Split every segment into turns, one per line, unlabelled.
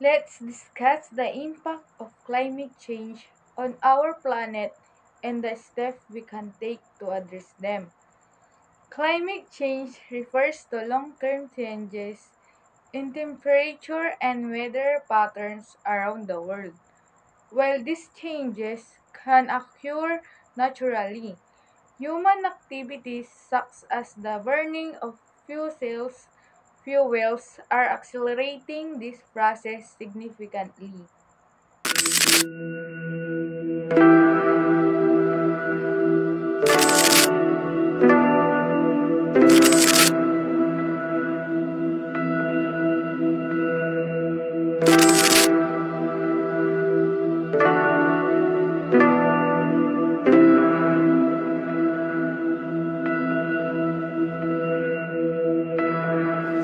Let's discuss the impact of climate change on our planet and the steps we can take to address them. Climate change refers to long-term changes in temperature and weather patterns around the world. While these changes can occur naturally, human activities such as the burning of fuels are accelerating this process significantly.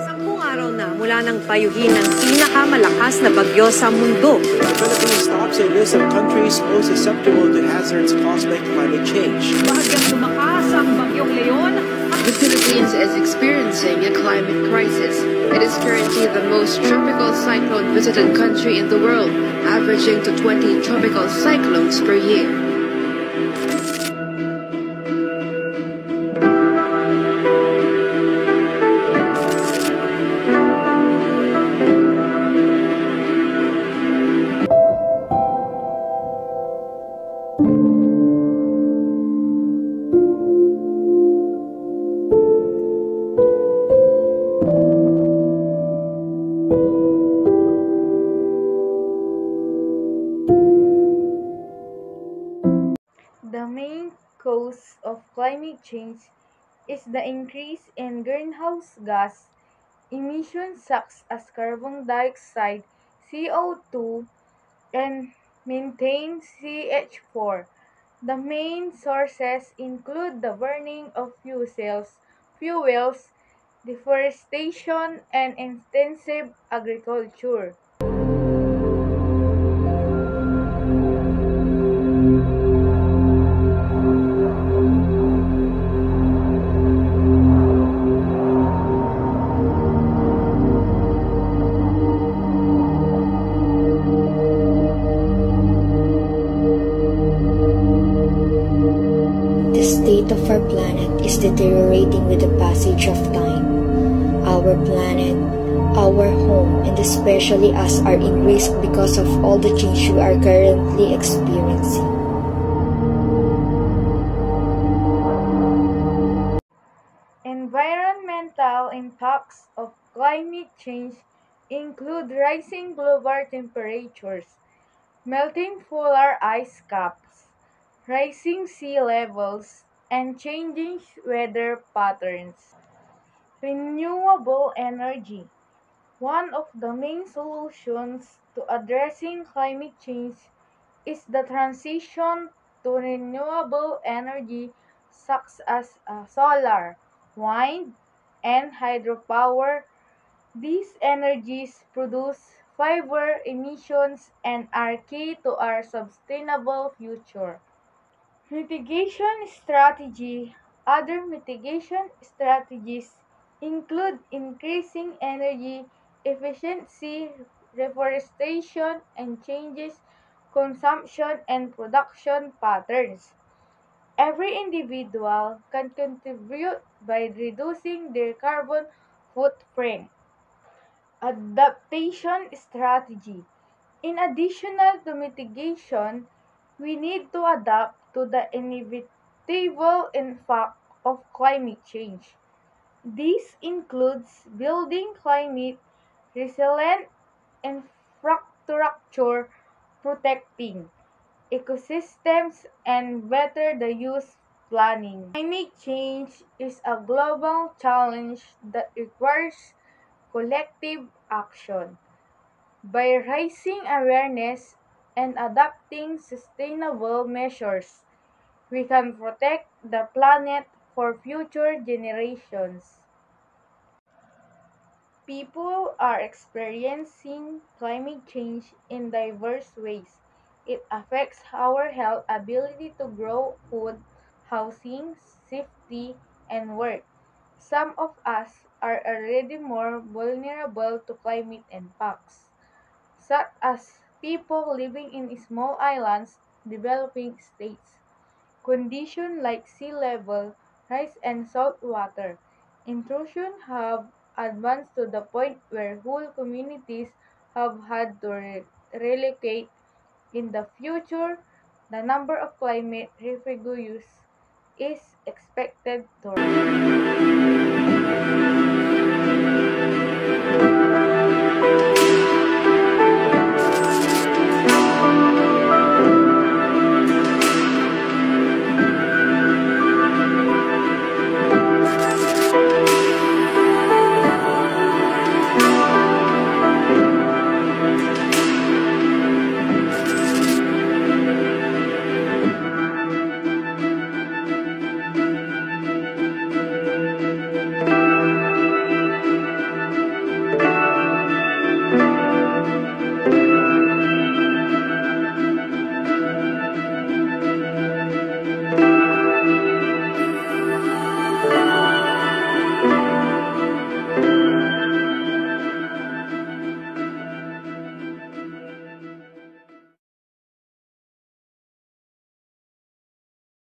Sampung araw na mula nang payuhin ng pinakamalakas na bagyo sa mundo.
The Philippines tops a list of countries most susceptible to hazards caused by climate change.
Bahagyang tumakas ang bagyong Leon.
The Philippines is experiencing a climate crisis. It is currently the most tropical cyclone-visited country in the world, averaging to 20 tropical cyclones per year.
The main cause of climate change is the increase in greenhouse gas emissions such as carbon dioxide, CO2, and methane CH4. The main sources include the burning of fuels, deforestation, and intensive agriculture.
The state of our planet is deteriorating with the passage of time. Our planet, our home, and especially us are in risk because of all the change we are currently experiencing.
Environmental impacts of climate change include rising global temperatures, melting polar ice caps, rising sea levels, and changing weather patterns. Renewable energy. One of the main solutions to addressing climate change is the transition to renewable energy such as solar, wind, and hydropower. These energies produce fewer emissions and are key to our sustainable future. Mitigation strategy. Other mitigation strategies include increasing energy efficiency, reforestation, and changes consumption and production patterns. Every individual can contribute by reducing their carbon footprint. Adaptation strategy. In addition to mitigation, we need to adapt to the inevitable impact of climate change. This includes building climate resilient infrastructure, protecting ecosystems, and better the use planning. Climate change is a global challenge that requires collective action. By raising awareness and adopting sustainable measures, we can protect the planet for future generations. People are experiencing climate change in diverse ways. It affects our health, ability to grow food, housing, safety, and work. Some of us are already more vulnerable to climate impacts. such as people living in small islands, developing states. Conditions like sea level rise and salt water intrusion have advanced to the point where whole communities have had to relocate. In the future, the number of climate refugees is expected to rise.